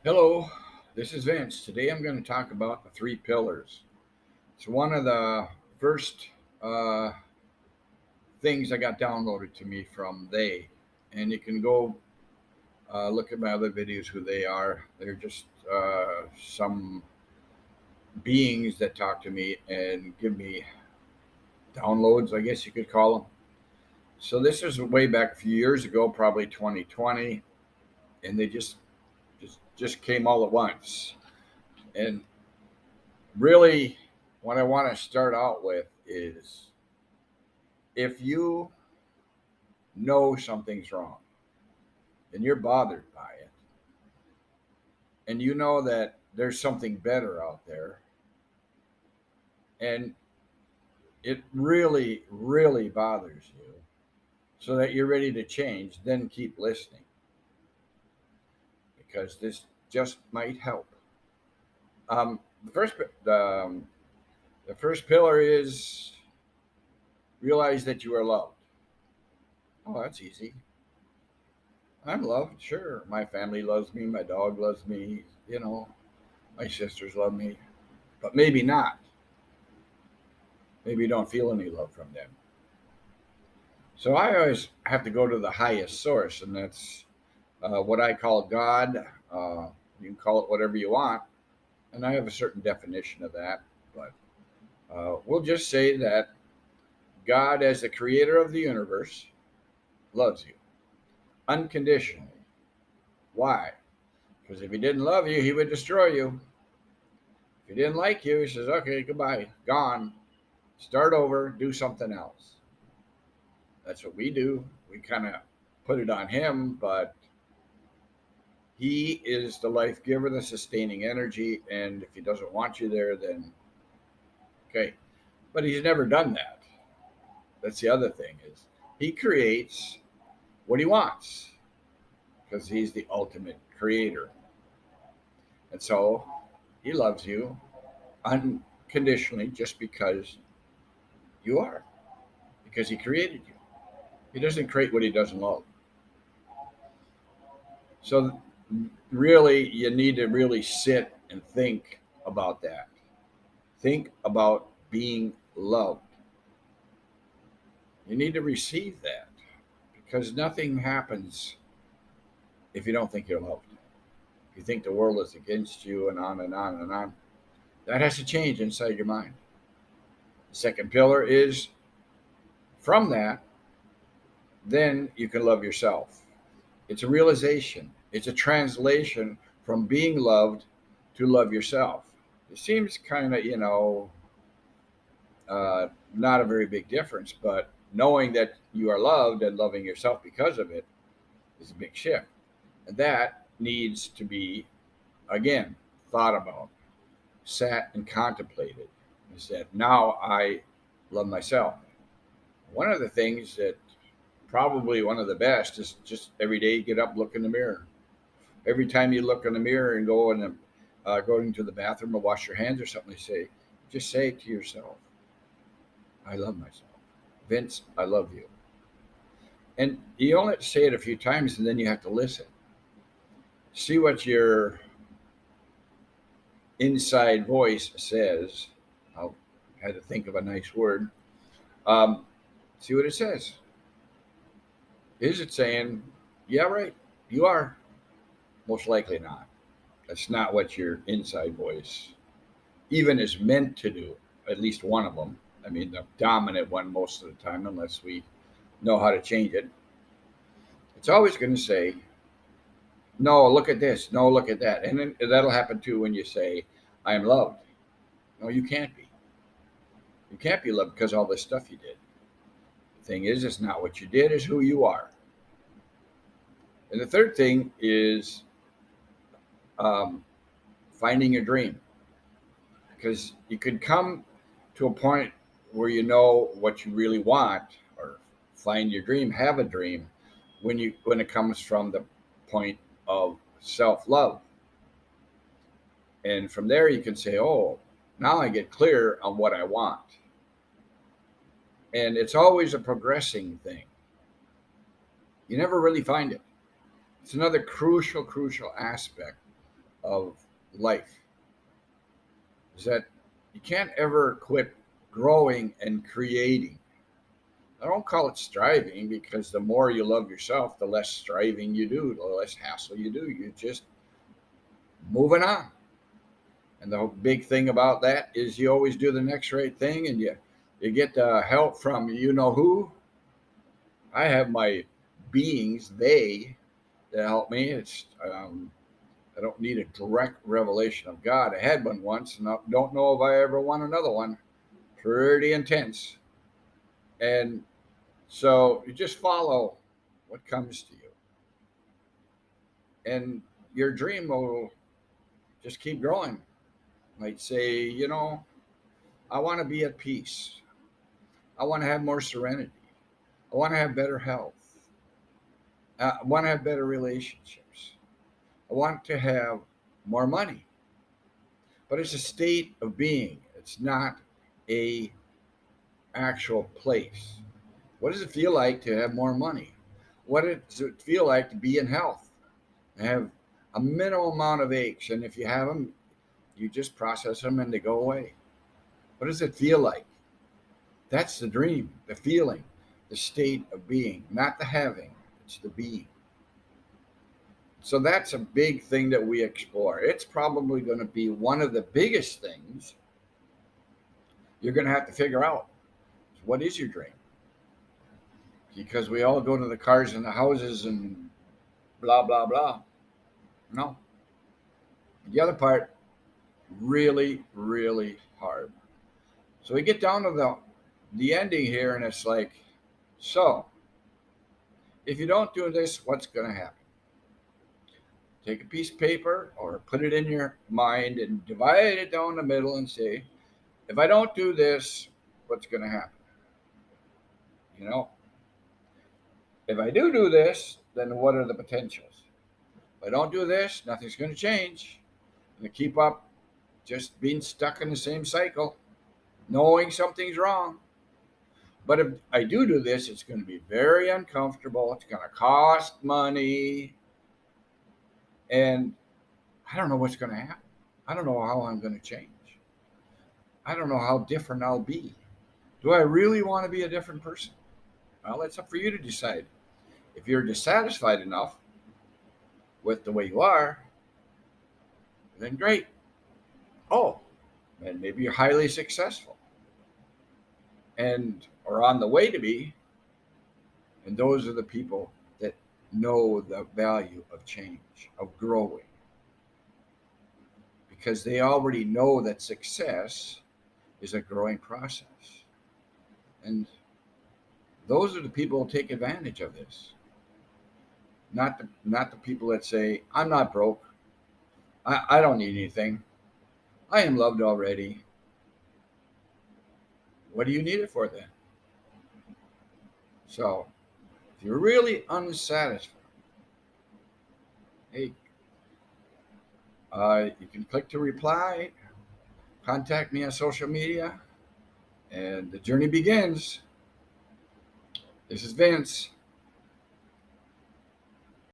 Hello, this is Vince. Today I'm going to talk about the three pillars. It's one of the first uh, things I got downloaded to me from they, and you can go look at my other videos who they are. They're just some beings that talk to me and give me downloads, I guess you could call them. So this is way back a few years ago, probably 2020, and they just came all at once. And really, what I want to start out with is if you know something's wrong and you're bothered by it, and you know that there's something better out there, and it really, really bothers you, so that you're ready to change, then keep listening because this just might help. The the first pillar is realize that you are loved. Oh, that's easy. I'm loved, sure. My family loves me. My dog loves me. My sisters love me, but maybe not. Maybe you don't feel any love from them. So I always have to go to the highest source, and that's what I call God. You can call it whatever you want, and I have a certain definition of that. But we'll just say that God, as the creator of the universe, loves you unconditionally. Why? Because if he didn't love you, he would destroy you. If he didn't like you, he says, okay, goodbye, gone. Start over, do something else. That's what we do. We kind of put it on him, but he is the life giver, the sustaining energy. And if he doesn't want you there, then okay. But he's never done that. That's the other thing is he creates what he wants because he's the ultimate creator. And so he loves you unconditionally just because you are, because he created you. He doesn't create what he doesn't love. So really, you need to really sit and think about that. Think about being loved. You need to receive that because nothing happens if you don't think you're loved. If you think the world is against you and on and on and on, that has to change inside your mind. The second pillar is from that, then you can love yourself. It's a realization, it's a translation from being loved to love yourself. It seems kind of, not a very big difference, but knowing that you are loved and loving yourself because of it is a big shift. And that needs to be, again, thought about, sat and contemplated. Is that now I love myself. One of the things that probably one of the best is just every day get up, look in the mirror. Every time you look in the mirror and go into the bathroom or wash your hands or something, just say to yourself, I love myself. Vince, I love you. And you only have to say it a few times and then you have to listen. See what your inside voice says. I had to think of a nice word. Um, See what it says. Is it saying, yeah, right, you are? Most likely not. That's not what your inside voice even is meant to do, at least one of them. I mean, the dominant one most of the time, unless we know how to change it. It's always going to say, no, look at this. No, look at that. And then that'll happen too when you say, I am loved. No, you can't be. You can't be loved because of all this stuff you did. The thing is, it's not what you did, it's who you are. And the third thing is um, finding your dream. Because you could come to a point where you know what you really want or find your dream, have a dream when it comes from the point of self-love. And from there you can say, oh, now I get clear on what I want. And it's always a progressing thing. You never really find it. It's another crucial aspect of life is that you can't ever quit growing and creating. I don't call it striving because the more you love yourself, the less striving you do, the less hassle you do. You're just moving on. And the big thing about that is you always do the next right thing, and you get help from you know who. I have my beings, they, that help me. It's I don't need a direct revelation of God. I had one once, and I don't know if I ever want another one. Pretty intense. And so you just follow what comes to you, and your dream will just keep growing. Might say, I want to be at peace. I want to have more serenity. I want to have better health. I want to have better relationships. I want to have more money. But it's a state of being. It's not a actual place. What does it feel like to have more money? What does it feel like to be in health? Have a minimal amount of aches, and if you have them, you just process them and they go away. What does it feel like? That's the dream, the feeling, the state of being, not the having. It's the being. So that's a big thing that we explore. It's probably going to be one of the biggest things you're going to have to figure out. What is your dream? Because we all go to the cars and the houses and blah, blah, blah. No. The other part, really, really hard. So we get down to the ending here, and it's like, so if you don't do this, what's going to happen? Take a piece of paper or put it in your mind and divide it down the middle and say, if I don't do this, what's going to happen? You know, if I do this, then what are the potentials? If I don't do this, nothing's going to change. I'm going to keep up just being stuck in the same cycle, knowing something's wrong. But if I do this, it's going to be very uncomfortable. It's going to cost money. And I don't know what's going to happen. I don't know how I'm going to change. I don't know how different I'll be. Do I really want to be a different person? Well, it's up for you to decide. If you're dissatisfied enough with the way you are, then great. Oh, and maybe you're highly successful and are on the way to be. And those are the people that know the value of change, of growing, because they already know that success is a growing process. And those are the people who take advantage of this. Not the people that say, I'm not broke. I don't need anything. I am loved already. What do you need it for then? So if you're really unsatisfied, hey, you can click to reply, contact me on social media, and the journey begins. This is Vince.